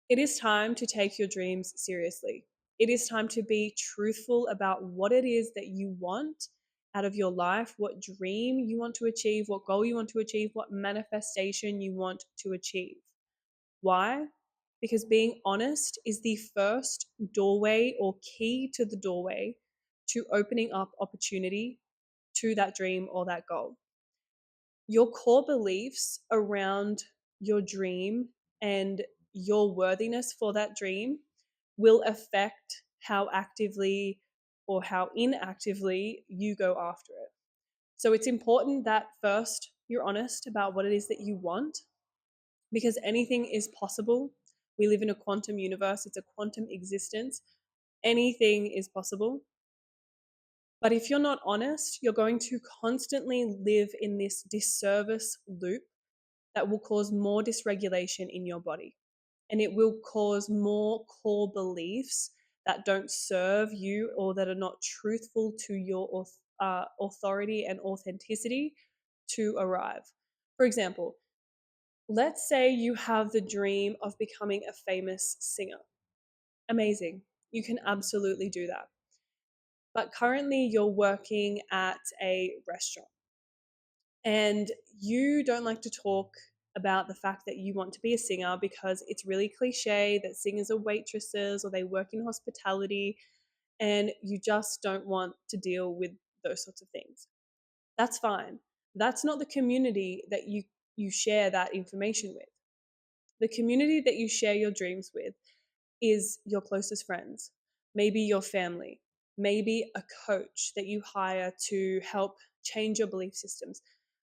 It is time to take your dreams seriously. It is time to be truthful about what it is that you want out of your life, what dream you want to achieve, what goal you want to achieve, what manifestation you want to achieve. Why? Because being honest is the first doorway or key to the doorway to opening up opportunity to that dream or that goal. Your core beliefs around your dream and your worthiness for that dream will affect how actively or how inactively you go after it. So it's important that first you're honest about what it is that you want, because anything is possible. We live in a quantum universe, it's a quantum existence. Anything is possible. But if you're not honest, you're going to constantly live in this disservice loop that will cause more dysregulation in your body. And it will cause more core beliefs that don't serve you or that are not truthful to your authority and authenticity to arrive. For example, let's say you have the dream of becoming a famous singer. Amazing. You can absolutely do that. But currently you're working at a restaurant and you don't like to talk about the fact that you want to be a singer because it's really cliche that singers are waitresses or they work in hospitality, and you just don't want to deal with those sorts of things. That's fine. That's not the community that you share that information with. The community that you share your dreams with is your closest friends, maybe your family, maybe a coach that you hire to help change your belief systems,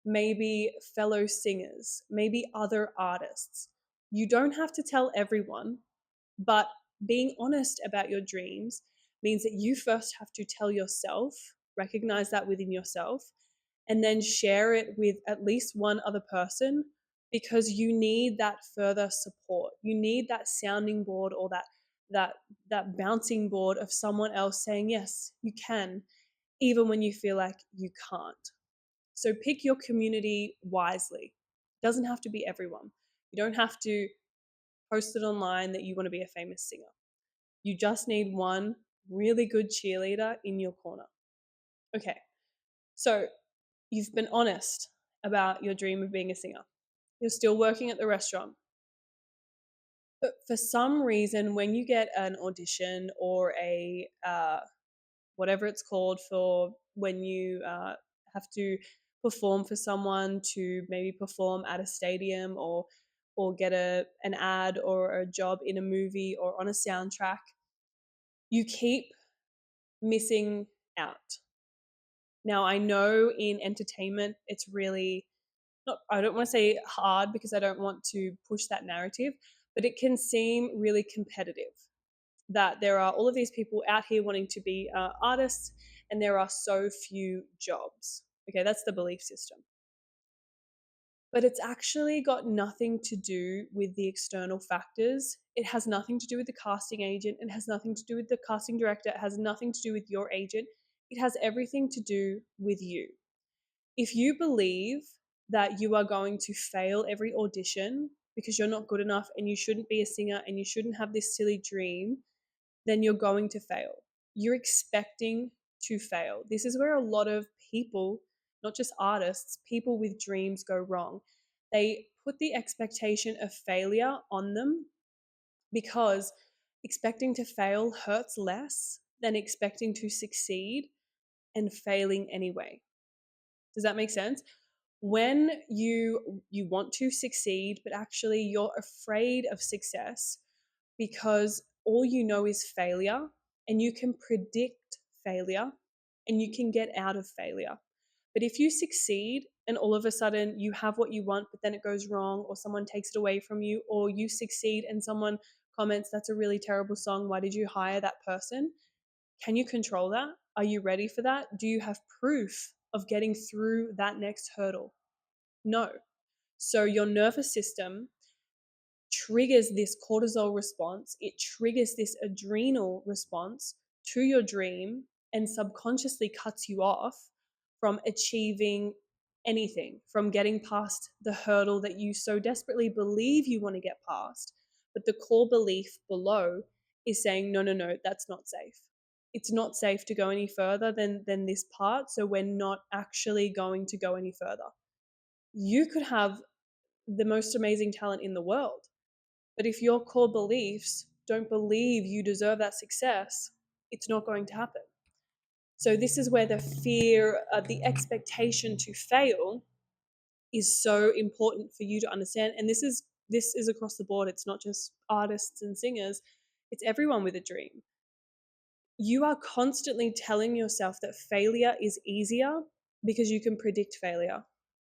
maybe fellow singers, maybe other artists. You don't have to tell everyone, but being honest about your dreams means that you first have to tell yourself, recognize that within yourself, and then share it with at least one other person, because you need that further support. You need that sounding board or that bouncing board of someone else saying, yes, you can, even when you feel like you can't. So pick your community wisely. It doesn't have to be everyone. You don't have to post it online that you want to be a famous singer. You just need one really good cheerleader in your corner. Okay, so you've been honest about your dream of being a singer. You're still working at the restaurant. But for some reason, when you get an audition or a whatever it's called for when you have to perform for someone, to maybe perform at a stadium or get an ad or a job in a movie or on a soundtrack, you keep missing out. Now, I know in entertainment, it's really not, I don't want to say hard because I don't want to push that narrative, but it can seem really competitive that there are all of these people out here wanting to be artists and there are so few jobs. Okay, that's the belief system. But it's actually got nothing to do with the external factors. It has nothing to do with the casting agent. It has nothing to do with the casting director. It has nothing to do with your agent. It has everything to do with you. If you believe that you are going to fail every audition because you're not good enough and you shouldn't be a singer and you shouldn't have this silly dream, then you're going to fail. You're expecting to fail. This is where a lot of people, not just artists, people with dreams go wrong. They put the expectation of failure on them because expecting to fail hurts less than expecting to succeed and failing anyway. Does that make sense? When you want to succeed, but actually you're afraid of success because all you know is failure, and you can predict failure and you can get out of failure. But if you succeed and all of a sudden you have what you want, but then it goes wrong, or someone takes it away from you, or you succeed and someone comments, that's a really terrible song, why did you hire that person? Can you control that? Are you ready for that? Do you have proof of getting through that next hurdle? No. So your nervous system triggers this cortisol response, it triggers this adrenal response to your dream and subconsciously cuts you off from achieving anything, from getting past the hurdle that you so desperately believe you want to get past, But the core belief below is saying, no, no, no, that's not safe. It's not safe to go any further than this part, so we're not actually going to go any further. You could have the most amazing talent in the world, but if your core beliefs don't believe you deserve that success, it's not going to happen. So this is where the fear, the expectation to fail is so important for you to understand. And this is across the board. It's not just artists and singers. It's everyone with a dream. You are constantly telling yourself that failure is easier because you can predict failure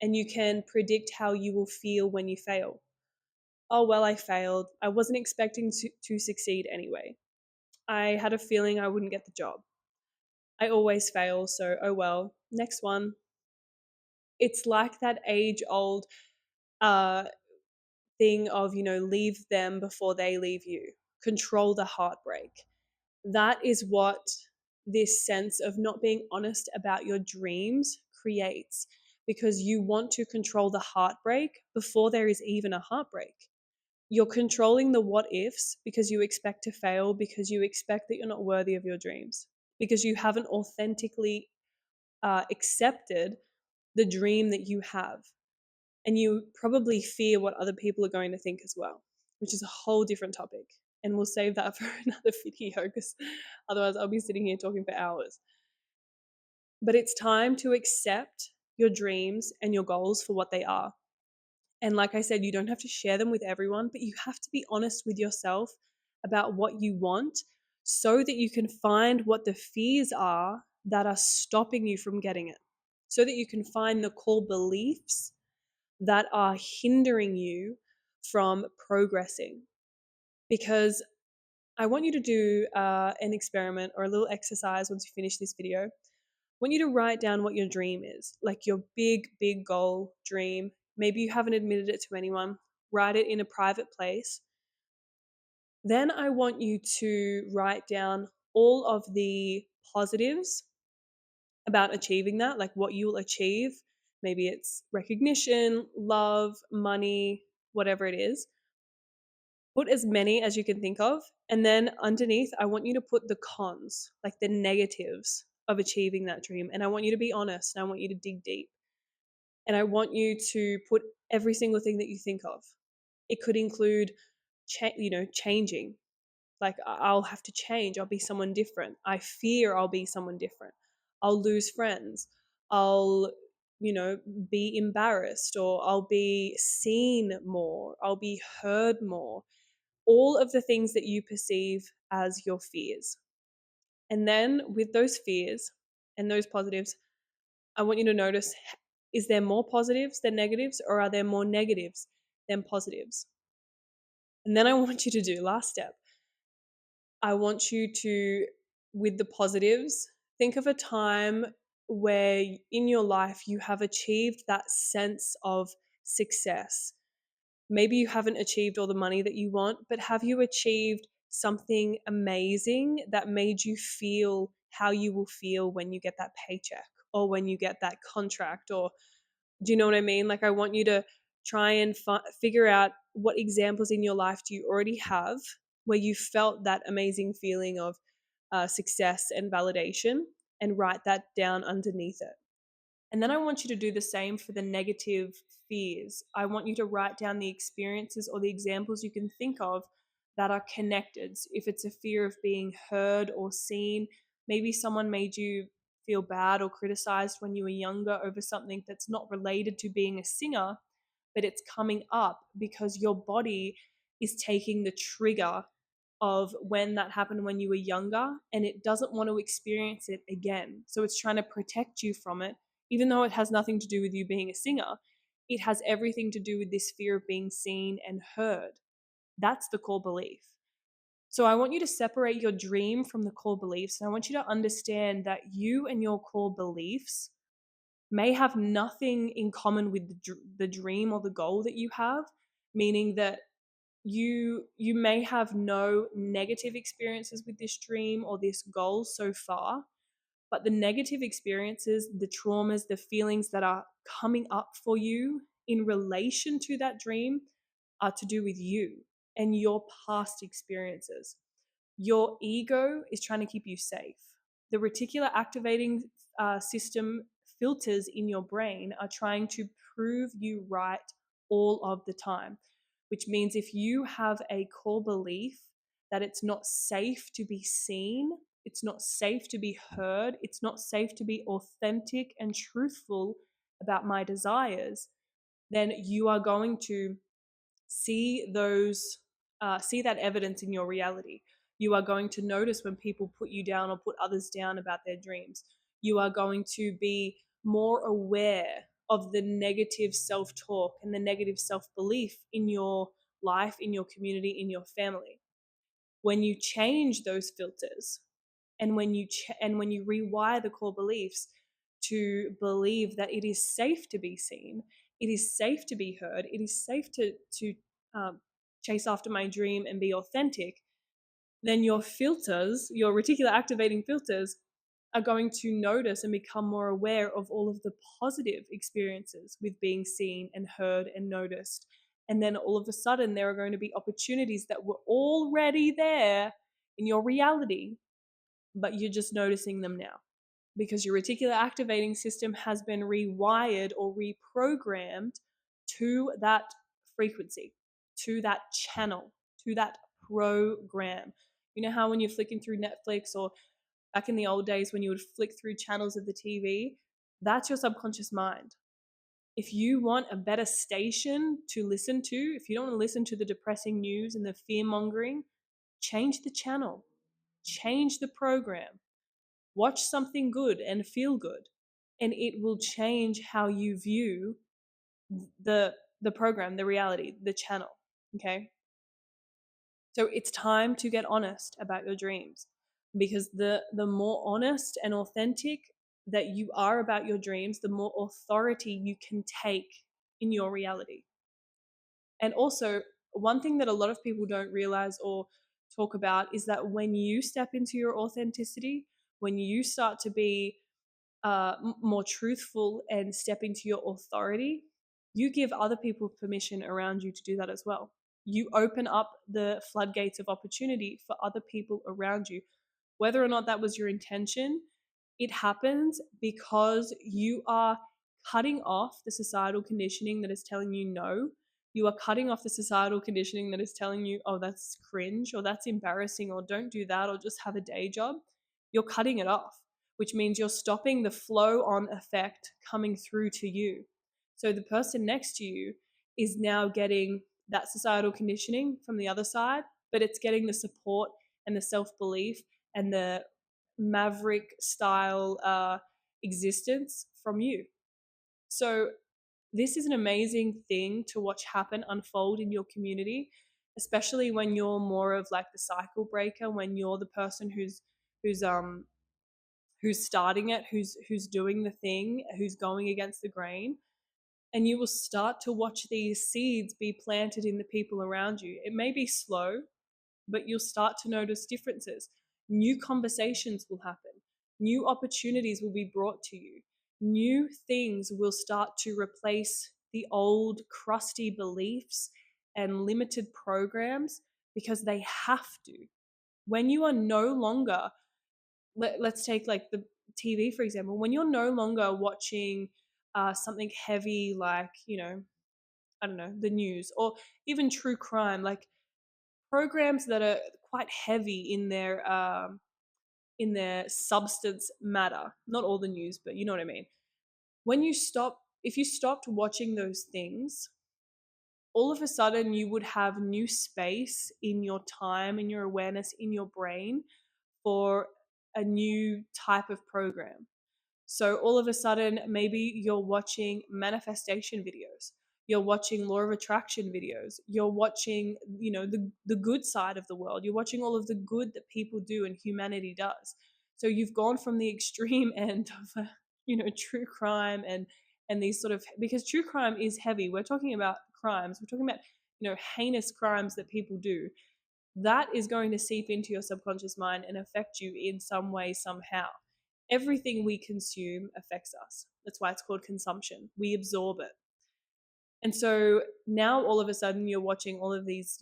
and you can predict how you will feel when you fail. Oh, well, I failed. I wasn't expecting to succeed anyway. I had a feeling I wouldn't get the job. I always fail, so oh well, next one. It's like that age-old uh, thing of, leave them before they leave you. Control the heartbreak. That is what this sense of not being honest about your dreams creates, because you want to control the heartbreak before there is even a heartbreak. You're controlling the what ifs because you expect to fail, because you expect that you're not worthy of your dreams, because you haven't authentically accepted the dream that you have. And you probably fear what other people are going to think as well, which is a whole different topic. And we'll save that for another video, because otherwise I'll be sitting here talking for hours. But it's time to accept your dreams and your goals for what they are. And like I said, you don't have to share them with everyone, but you have to be honest with yourself about what you want, so that you can find what the fears are that are stopping you from getting it, so that you can find the core beliefs that are hindering you from progressing. Because I want you to do an experiment or a little exercise once you finish this video. I want you to write down what your dream is, like your big, big goal, dream. Maybe you haven't admitted it to anyone. Write it in a private place. Then I want you to write down all of the positives about achieving that, like what you will achieve. Maybe it's recognition, love, money, whatever it is. Put as many as you can think of. And then underneath, I want you to put the cons, like the negatives of achieving that dream. And I want you to be honest. And I want you to dig deep. And I want you to put every single thing that you think of. It could include, changing. Like, I'll have to change. I'll be someone different. I fear I'll be someone different. I'll lose friends. I'll, be embarrassed, or I'll be seen more. I'll be heard more. All of the things that you perceive as your fears. And then with those fears and those positives, I want you to notice, is there more positives than negatives, or are there more negatives than positives? And then I want you to do, last step, I want you to, with the positives, think of a time where in your life you have achieved that sense of success. Maybe you haven't achieved all the money that you want, but have you achieved something amazing that made you feel how you will feel when you get that paycheck, or when you get that contract? Or do you know what I mean? Like, I want you to try and figure out what examples in your life do you already have where you felt that amazing feeling of success and validation, and write that down underneath it. And then I want you to do the same for the negative fears. I want you to write down the experiences or the examples you can think of that are connected. So if it's a fear of being heard or seen, maybe someone made you feel bad or criticized when you were younger over something that's not related to being a singer, but it's coming up because your body is taking the trigger of when that happened when you were younger, and it doesn't want to experience it again. So it's trying to protect you from it, even though it has nothing to do with you being a singer. It has everything to do with this fear of being seen and heard. That's the core belief. So I want you to separate your dream from the core beliefs. And I want you to understand that you and your core beliefs may have nothing in common with the dream or the goal that you have, meaning that you may have no negative experiences with this dream or this goal so far, but the negative experiences, the traumas, the feelings that are coming up for you in relation to that dream are to do with you. and your past experiences. Your ego is trying to keep you safe. The reticular activating system filters in your brain are trying to prove you right all of the time, which means if you have a core belief that it's not safe to be seen, it's not safe to be heard, it's not safe to be authentic and truthful about my desires, then you are going to see that evidence in your reality. You are going to notice when people put you down or put others down about their dreams. You are going to be more aware of the negative self-talk and the negative self-belief in your life, in your community, in your family. When you change those filters, and when you rewire the core beliefs to believe that it is safe to be seen, it is safe to be heard, it is safe to chase after my dream and be authentic, then your filters, your reticular activating filters, are going to notice and become more aware of all of the positive experiences with being seen and heard and noticed. And then all of a sudden, there are going to be opportunities that were already there in your reality, but you're just noticing them now because your reticular activating system has been rewired or reprogrammed to that frequency, to that channel, to that program. You know how when you're flicking through Netflix, or back in the old days when you would flick through channels of the TV, that's your subconscious mind. If you want a better station to listen to, if you don't want to listen to the depressing news and the fear mongering, change the channel, change the program, watch something good and feel good, and it will change how you view the program, the reality, the channel. Okay, so it's time to get honest about your dreams, because the more honest and authentic that you are about your dreams, the more authority you can take in your reality. And also, one thing that a lot of people don't realize or talk about is that when you step into your authenticity, when you start to be more truthful and step into your authority, you give other people permission around you to do that as well. You open up the floodgates of opportunity for other people around you. Whether or not that was your intention, it happens because you are cutting off the societal conditioning that is telling you no. You are cutting off the societal conditioning that is telling you, oh, that's cringe, or that's embarrassing, or don't do that, or just have a day job. You're cutting it off, which means you're stopping the flow on effect coming through to you. So the person next to you is now getting that societal conditioning from the other side, but it's getting the support and the self-belief and the maverick style existence from you. So this is an amazing thing to watch happen unfold in your community, especially when you're more of like the cycle breaker, when you're the person who's starting it, who's doing the thing, who's going against the grain. And you will start to watch these seeds be planted in the people around you. It may be slow, but you'll start to notice differences. New conversations will happen. New opportunities will be brought to you. New things will start to replace the old crusty beliefs and limited programs, because they have to. When you are no longer, let's take like the TV, for example, when you're no longer watching something heavy like, I don't know, the news, or even true crime, like programs that are quite heavy in their substance matter. Not all the news, but you know what I mean. If you stopped watching those things, all of a sudden you would have new space in your time, in your awareness, in your brain for a new type of program. So all of a sudden, maybe you're watching manifestation videos, you're watching law of attraction videos, you're watching, the good side of the world, you're watching all of the good that people do and humanity does. So you've gone from the extreme end of, true crime and these sort of, because true crime is heavy. We're talking about crimes. We're talking about, heinous crimes that people do. That is going to seep into your subconscious mind and affect you in some way, somehow. Everything we consume affects us. That's why it's called consumption. We absorb it. And so now all of a sudden you're watching all of these,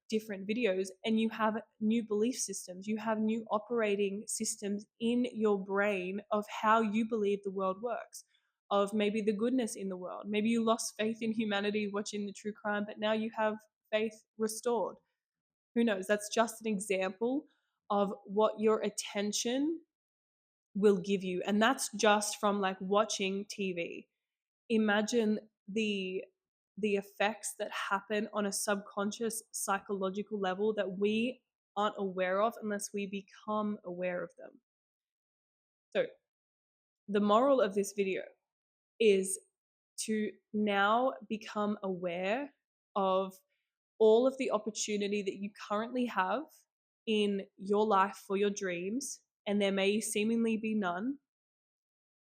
different videos, and you have new belief systems. You have new operating systems in your brain of how you believe the world works, of maybe the goodness in the world. Maybe you lost faith in humanity watching the true crime, but now you have faith restored. Who knows? That's just an example of what your attention will give you. And that's just from like watching TV. Imagine the effects that happen on a subconscious psychological level that we aren't aware of unless we become aware of them. So the moral of this video is to now become aware of all of the opportunity that you currently have in your life for your dreams, and there may seemingly be none,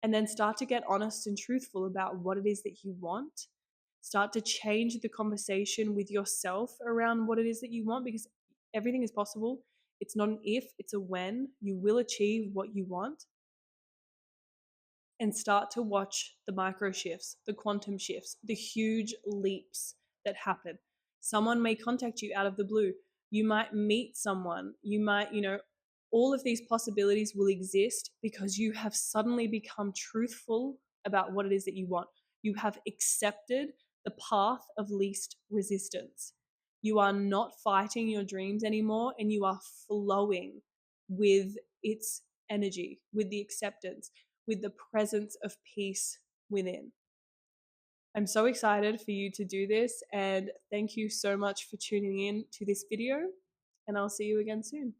and then start to get honest and truthful about what it is that you want. Start to change the conversation with yourself around what it is that you want, because everything is possible. It's not an if, it's a when. You will achieve what you want. And start to watch the micro shifts, the quantum shifts, the huge leaps that happen. Someone may contact you out of the blue. You might meet someone. You might, all of these possibilities will exist because you have suddenly become truthful about what it is that you want. You have accepted the path of least resistance. You are not fighting your dreams anymore, and you are flowing with its energy, with the acceptance, with the presence of peace within. I'm so excited for you to do this, and thank you so much for tuning in to this video, and I'll see you again soon.